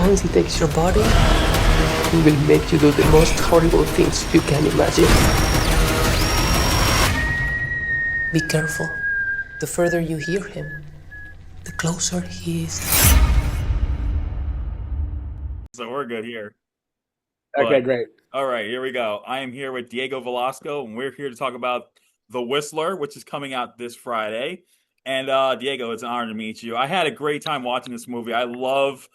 once he takes your body, he will make you do the most horrible things you can imagine. Be careful. The further you hear him, the closer he is. So we're good here. Okay, But great. all right, here we go. I am here with Diego Velasco, and we're here to talk about The Whistler, which is coming out this Friday. And Diego, it's an honor to meet you. I had a great time watching this movie. I love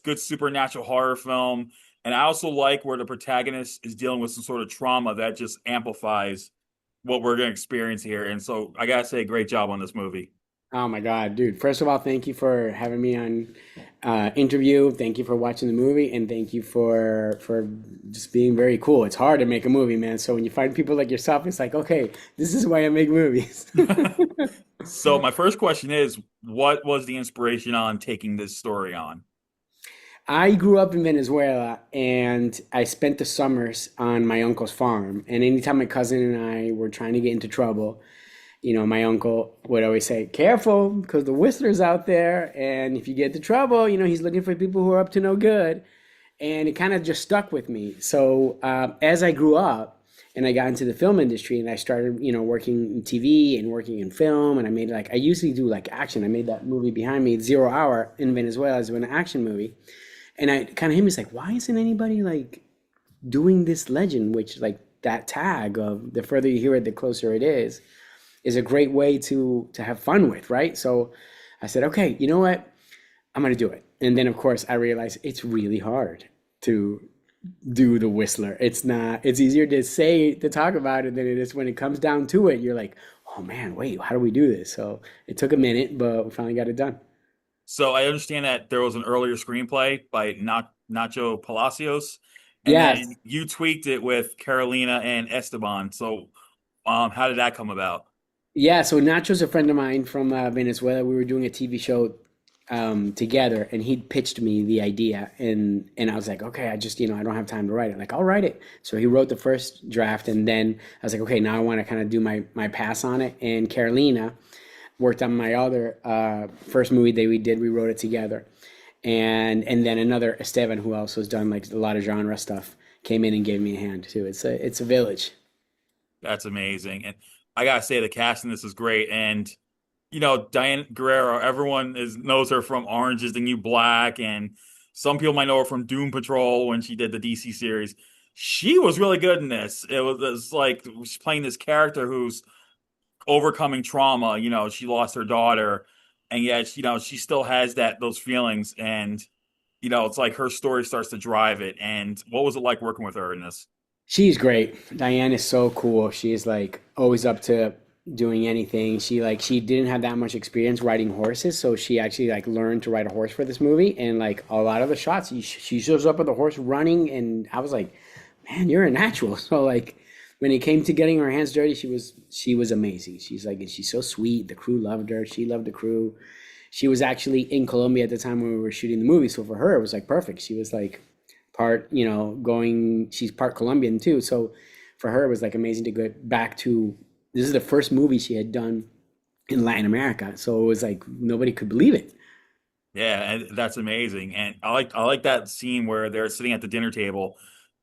good supernatural horror film, and I also like where the protagonist is dealing with some sort of trauma that just amplifies what we're going to experience here. And so I gotta say, great job on this movie. Oh my God, dude. First of all, thank you for having me on interview. Thank you for watching the movie, and thank you for just being very cool. It's hard to make a movie, man. So when you find people like yourself, it's like, okay, this is why I make movies. So my first question is, what was the inspiration on taking this story on? I grew up in Venezuela, and I spent the summers on my uncle's farm. And anytime my cousin and I were trying to get into trouble, my uncle would always say, "Careful, because the Whistler's out there, and if you get into trouble, he's looking for people who are up to no good." And it kind of just stuck with me. So as I grew up and I got into the film industry and I started, working in TV and working in film, and I usually do like action. I made that movie behind me, Zero Hour in Venezuela, as an action movie. And I kind of hit me, it's like, why isn't anybody like doing this legend, which like that tag of the further you hear it, the closer it is a great way to have fun with, right? So I said, okay, you know what? I'm gonna do it. And then of course I realized it's really hard to do the Whistler. It's easier to talk about it than it is when it comes down to it. You're like, oh man, wait, how do we do this? So it took a minute, but we finally got it done. So I understand that there was an earlier screenplay by Nacho Palacios, and Yes. then you tweaked it with Carolina and Esteban. So how did that come about? Yeah, so Nacho's a friend of mine from Venezuela. We were doing a TV show together, and he pitched me the idea, and I was like, okay, I just I don't have time to write it. Like, I'll write it. So he wrote the first draft, and then I was like, okay, now I want to kind of do my pass on it. And Carolina worked on my other first movie that we did. We wrote it together, and then another Esteban, who also has done like a lot of genre stuff, came in and gave me a hand too. It's a village. That's amazing. And I gotta say the cast in this is great. And Diane Guerrero, everyone knows her from Orange is the New Black, and some people might know her from Doom Patrol when she did the DC series. She was really good in this. It's like she's playing this character who's overcoming trauma. She lost her daughter, and yet she still has those feelings, and it's like her story starts to drive it. And what was it like working with her in this? She's great. Diane is so cool. She's like always up to doing anything. She didn't have that much experience riding horses, so she actually like learned to ride a horse for this movie. And like a lot of the shots, she shows up with a horse running, and I was like, "Man, you're a natural." So like when it came to getting her hands dirty, she was amazing. She's so sweet. The crew loved her. She loved the crew. She was actually in Colombia at the time when we were shooting the movie, so for her it was like perfect. She was like part, she's part Colombian too. So for her, it was like amazing to get back to, this is the first movie she had done in Latin America. So it was like, nobody could believe it. Yeah, and that's amazing. And I like that scene where they're sitting at the dinner table,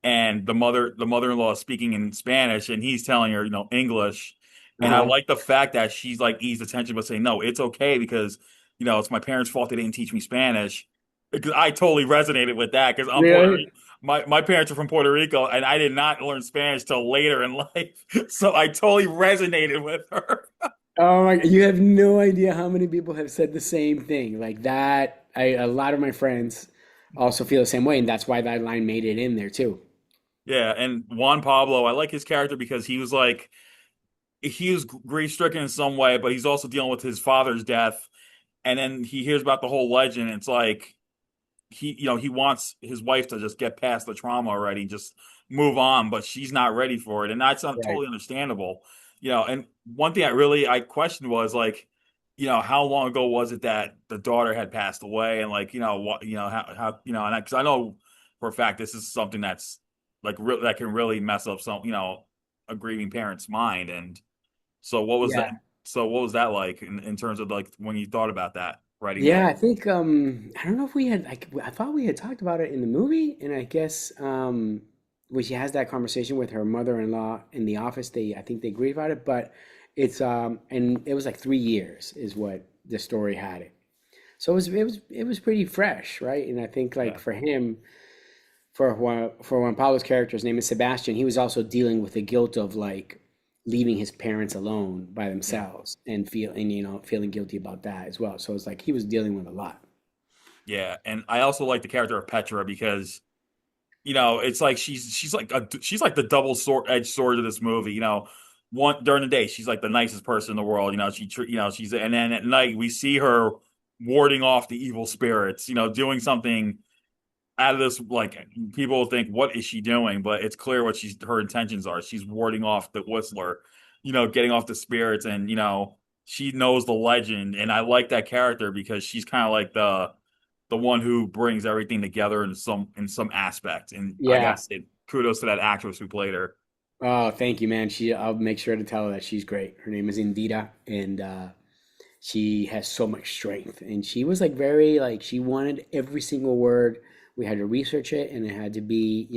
and the mother-in-law is speaking in Spanish, and he's telling her, English. And I Uh-huh. like the fact that she's like eased attention, but saying, no, it's okay because, it's my parents' fault they didn't teach me Spanish. Because I totally resonated with that because I'm Puerto Really? Rican. My parents are from Puerto Rico, and I did not learn Spanish till later in life. So I totally resonated with her. Oh my, you have no idea how many people have said the same thing. Like that, a lot of my friends also feel the same way, and that's why that line made it in there too. Yeah, and Juan Pablo, I like his character because he was grief stricken in some way, but he's also dealing with his father's death. And then he hears about the whole legend. It's like he wants his wife to just get past the trauma already, just move on, but she's not ready for it, and that's Right. totally understandable. And one thing I questioned was like, how long ago was it that the daughter had passed away, and like, what, how, and because I know for a fact this is something that's like that can really mess up a grieving parent's mind. And so what was that? Yeah. So what was that like in terms of like when you thought about that? writing Yeah, that. I think I don't know if we had like I thought we had talked about it in the movie, and I guess when she has that conversation with her mother-in-law in the office, they I think they agree about it, but it's and it was like 3 years is what the story had it. So it was pretty fresh, right? And I think like Yeah. for him, for Juan Pablo's character, his name is Sebastian, he was also dealing with the guilt of like leaving his parents alone by Yeah. themselves and feeling guilty about that as well. So it's like he was dealing with a lot. Yeah. And I also like the character of Petra because, you know, it's like she's like the double sword edged sword of this movie. You know, one during the day she's like the nicest person in the world. You know, she's and then at night we see her warding off the evil spirits. You know, doing something out of this like people think what is she doing, but it's clear what she's her intentions are. She's warding off the Whistler. You know, getting off the spirits, and you know she knows the legend, and I like that character because she's kind of like the one who brings everything together in some aspect. And I Yeah. gotta say, kudos to that actress who played her. Oh, thank you, man. I'll make sure to tell her that she's great. Her name is Indira, and she has so much strength. And she was like very like she wanted every single word. We had to research it, and it had to be,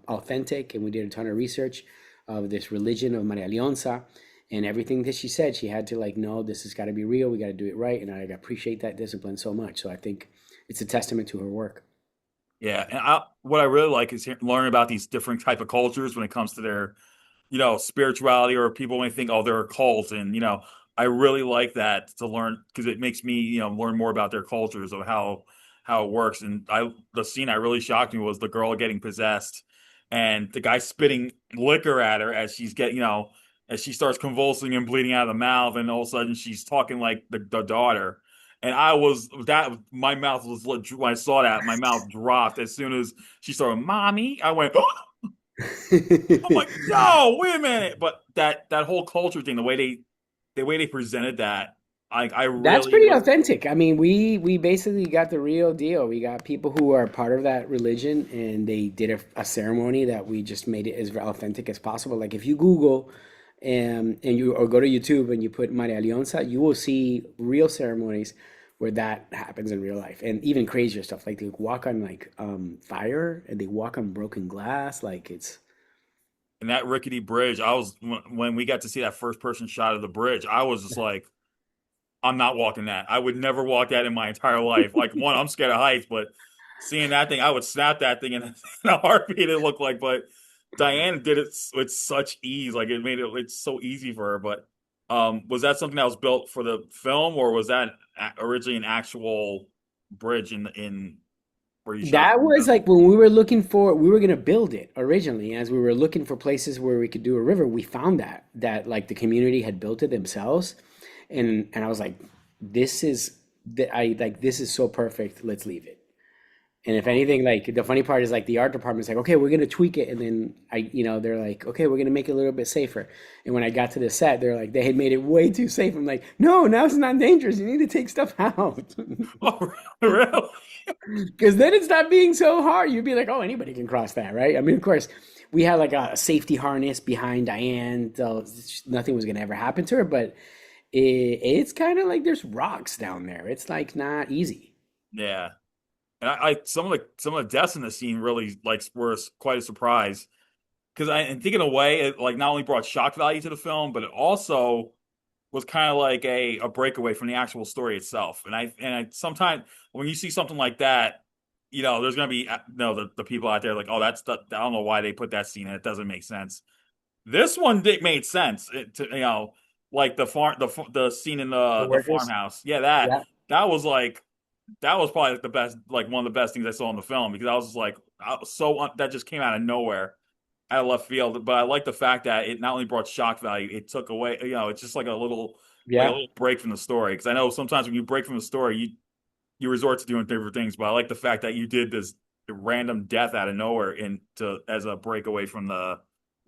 authentic. And we did a ton of research of this religion of Maria Leonza, and everything that she said, she had to like, no, this has got to be real. We got to do it right. And I appreciate that discipline so much. So I think it's a testament to her work. Yeah, and what I really like is learning about these different type of cultures when it comes to their, you know, spirituality, or people may think, oh, they're a cult, and you know, I really like that to learn because it makes me, you know, learn more about their cultures of how it works. And the scene that really shocked me was the girl getting possessed, and the guy spitting liquor at her as she's getting, you know, as she starts convulsing and bleeding out of the mouth, and all of a sudden she's talking like the daughter. And I was that my mouth was when I saw that my mouth dropped as soon as she started, "Mommy." I went, I'm like, no, wait a minute. But that whole culture thing, the way they presented that, I That's really pretty was. authentic. I mean, we basically got the real deal. We got people who are part of that religion, and they did a ceremony that we just made it as authentic as possible. Like if you Google and you or go to YouTube and you put Maria Leonza, you will see real ceremonies where that happens in real life, and even crazier stuff. Like they walk on like fire, and they walk on broken glass. Like it's And that rickety bridge, I was when we got to see that first person shot of the bridge, I was just like, I'm not walking that. I would never walk that in my entire life. Like one, I'm scared of heights, but seeing that thing, I would snap that thing in, in a heartbeat. It looked like, but Diane did it with such ease. Like it made it's so easy for her. But was that something that was built for the film, or was that originally an actual bridge in where you shot That was like when we were gonna build it originally, as we were looking for places where we could do a river, we found that like the community had built it themselves, and I was like, this is so perfect. Let's leave it. And if anything, like the funny part is like the art department's like, okay, we're gonna tweak it, and then they're like, okay, we're gonna make it a little bit safer. And when I got to the set, they're like, they had made it way too safe. I'm like, no, now it's not dangerous. You need to take stuff out. Oh, really? Because then it's not being so hard. You'd be like, oh, anybody can cross that, right? I mean, of course, we had like a safety harness behind Diane, so nothing was gonna ever happen to her. But it's kind of like there's rocks down there. It's like not easy. Yeah. And I some of the deaths in the scene really like were quite a surprise because I think in a way it like not only brought shock value to the film, but it also was kind of like a breakaway from the actual story itself. And I sometimes when you see something like that, you know, there's gonna be the people out there like, oh, I don't know why they put that scene in. It doesn't make sense. This one did made sense. You know, like the scene in The the workers, farmhouse. Yeah, yeah. that was like that was probably like the best, like one of the best things I saw in the film because I was just like, that just came out of nowhere, out of left field. But I like the fact that it not only brought shock value, it took away, you know, it's just like a Yeah. little break from the story. Because I know sometimes when you break from the story, you resort to doing different things. But I like the fact that you did this random death out of nowhere into as a breakaway from the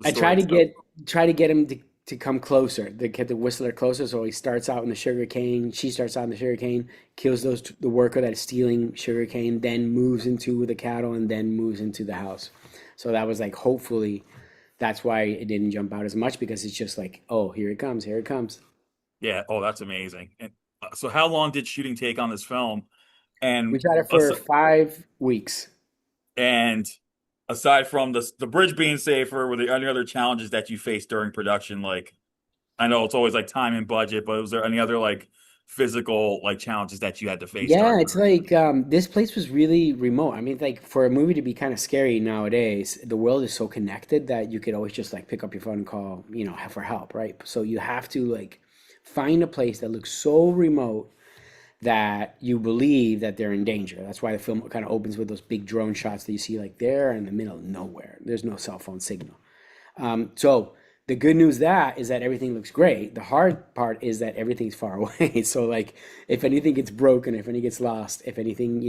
I story itself. try to get him to come closer, to get the Whistler closer. So he starts out in the sugar cane. She starts out in the sugar cane, kills the worker that is stealing sugar cane, then moves into the cattle, and then moves into the house. So that was like hopefully that's why it didn't jump out as much because it's just like, oh, here it comes, here it comes. Yeah. Oh, that's amazing. So how long did shooting take on this film? We And shot it for as- 5 weeks. and aside from the bridge being safer, were there any other challenges that you faced during production? Like, I know it's always like time and budget, but was there any other like physical like challenges that you had to face Yeah, during it's production? like this place was really remote. I mean, like for a movie to be kind of scary nowadays, the world is so connected that you could always just like pick up your phone and call, for help, right? So you have to like find a place that looks so remote that you believe that they're in danger. That's why the film kind of opens with those big drone shots that you see like there in the middle of nowhere. There's no cell phone signal. So the good news that is that everything looks great. The hard part is that everything's far away. So like if anything gets broken, if anything gets lost, if anything,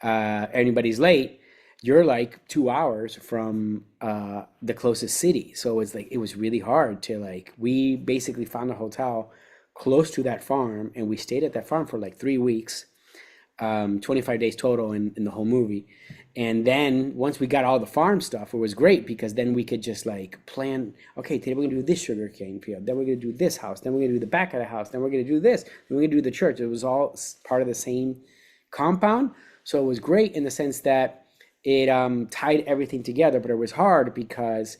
anybody's late, you're like 2 hours from the closest city. So it's like it was really hard to like we basically found a hotel close to that farm and we stayed at that farm for like 3 weeks, 25 days total in the whole movie. And then once we got all the farm stuff, it was great because then we could just like plan, okay, today we're gonna do this sugar cane field, then we're gonna do this house, then we're gonna do the back of the house, then we're gonna do this, then we're gonna do the church. It was all part of the same compound. So it was great in the sense that it tied everything together, but it was hard because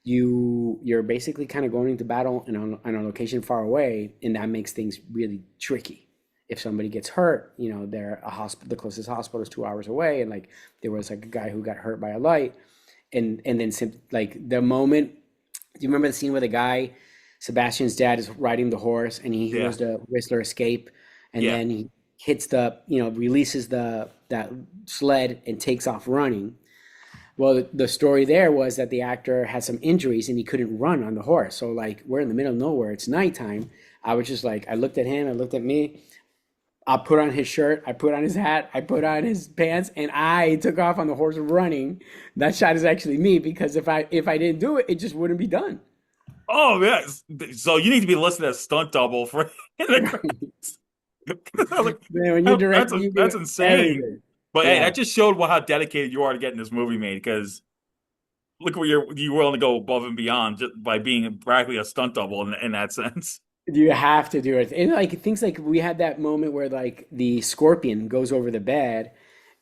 you're basically kind of going into battle on a location far away, and that makes things really tricky. If somebody gets hurt, they're a hospital. The closest hospital is 2 hours away, and like there was like a guy who got hurt by a light, and then like the moment. Do you remember the scene where the guy, Sebastian's dad, is riding the horse, and he Yeah, hears the Whistler escape, and yeah. then he hits releases that sled and takes off running. Well, the story there was that the actor had some injuries and he couldn't run on the horse. So like we're in the middle of nowhere. It's nighttime. I was just like, I looked at him, I looked at me. I put on his shirt, I put on his hat, I put on his pants, and I took off on the horse running. That shot is actually me because if I didn't do it, it just wouldn't be done. Oh yeah. So you need to be listed as stunt double for in the credits. Like, Man, when you're that's directing, you do that's insane. everything. But hey, Yeah, that just showed how dedicated you are to getting this movie made. Because look where you willing to go above and beyond just by being practically a stunt double in that sense. you have to do it. And like things like we had that moment where like the scorpion goes over the bed,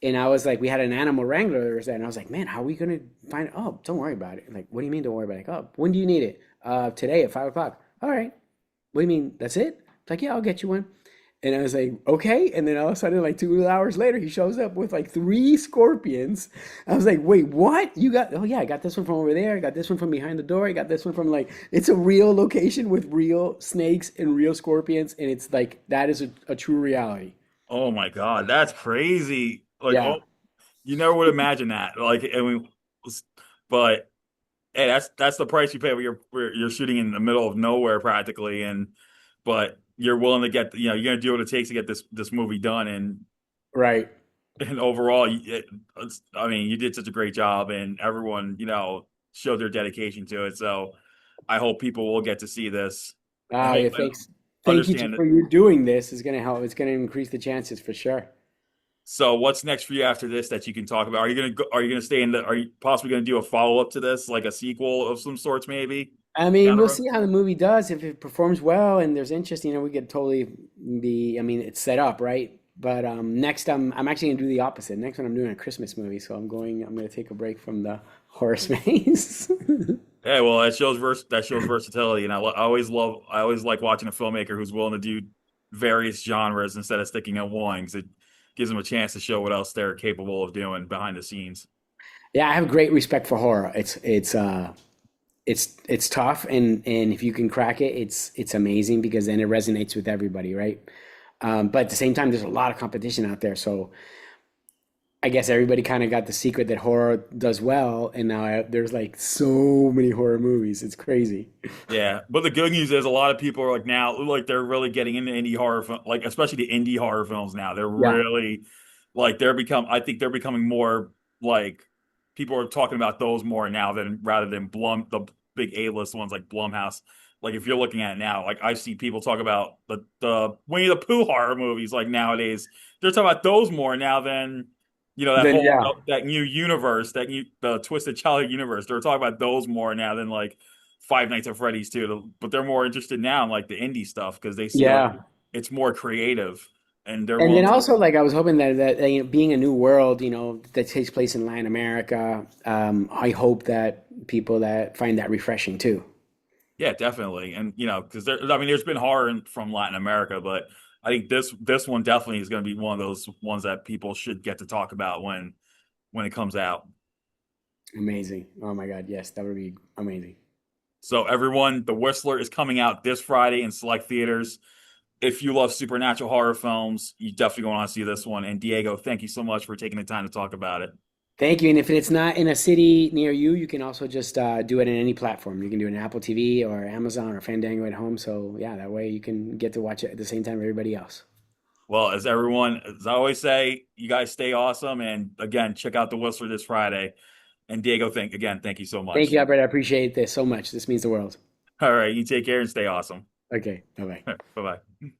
and I was like, we had an animal wrangler that was there, and I was like, man, how are we gonna find it? Oh, don't worry about it. Like, what do you mean don't worry about it? Like, oh, when do you need it? Today at 5 o'clock. All right. What do you mean? That's it? It's like, yeah, I'll get you one. And I was like, okay. And then all of a sudden, like 2 hours later, he shows up with like three scorpions. I was like, wait, what? You got, oh yeah, I got this one from over there. I got this one from behind the door. I got this one from like, it's a real location with real snakes and real scorpions. And it's like, that is a true reality. Oh my God, that's crazy. Like, Yeah. oh, you never would imagine that. Like, I mean, but hey, that's the price you pay when you're shooting in the middle of nowhere practically, and but you're willing to get you're gonna do what it takes to get this movie done, Right. and overall, I mean, you did such a great job, and everyone showed their dedication to it. So I hope people will get to see this and Ah, hope yeah, and thanks. Thank you understand it. for you doing this. Is going to help. It's going to increase the chances for sure. So what's next for you after this that you can talk about? Are you gonna stay in the? Are you possibly gonna do a follow up to this, like a sequel of some sorts, maybe I mean, down the we'll road? see how the movie does. If it performs well and there's interest, we could totally I mean, it's set up, right? But next, I'm actually gonna do the opposite. Next one, I'm doing a Christmas movie, so I'm gonna take a break from the horror space. Yeah, well, that shows versatility, and I always like watching a filmmaker who's willing to do various genres instead of sticking at one, 'cause it gives them a chance to show what else they're capable of doing behind the scenes. Yeah, I have great respect for horror. It's tough, and if you can crack it, it's amazing because then it resonates with everybody, right? But at the same time, there's a lot of competition out there, so I guess everybody kind of got the secret that horror does well, and now there's like so many horror movies. It's crazy. Yeah, but the good news is a lot of people are like now, like they're really getting into indie horror, like especially the indie horror films now. They're Yeah, really like I think they're becoming more like people are talking about those more now than rather than the big A-list ones like Blumhouse. Like if you're looking at it now, like I see people talk about the Winnie the Pooh horror movies like nowadays. They're talking about those more now than that then whole yeah, that new universe, the Twisted Childhood universe. They're talking about those more now than like Five Nights at Freddy's too. But they're more interested now in like the indie stuff because they see like yeah. it's more creative, and they're And then willing to. also, like, I was hoping that being a new world, that takes place in Latin America, I hope that people that find that refreshing too. Yeah, definitely. And because I mean, there's been horror from Latin America, but I think this one definitely is going to be one of those ones that people should get to talk about when it comes out. Amazing. Oh my God, yes, that would be amazing. So everyone, The Whistler is coming out this Friday in select theaters. If you love supernatural horror films, you definitely want to see this one. And Diego, thank you so much for taking the time to talk about it. Thank you. And if it's not in a city near you, you can also just do it in any platform. You can do it on Apple TV or Amazon or Fandango at home. So yeah, that way you can get to watch it at the same time everybody else. Well, as I always say, you guys stay awesome. And again, check out The Whistler this Friday. And Diego, thank you so Thank much. you, Albert. I appreciate this so much. This means the world. All right, you take care and stay awesome. Okay, bye bye. Bye bye.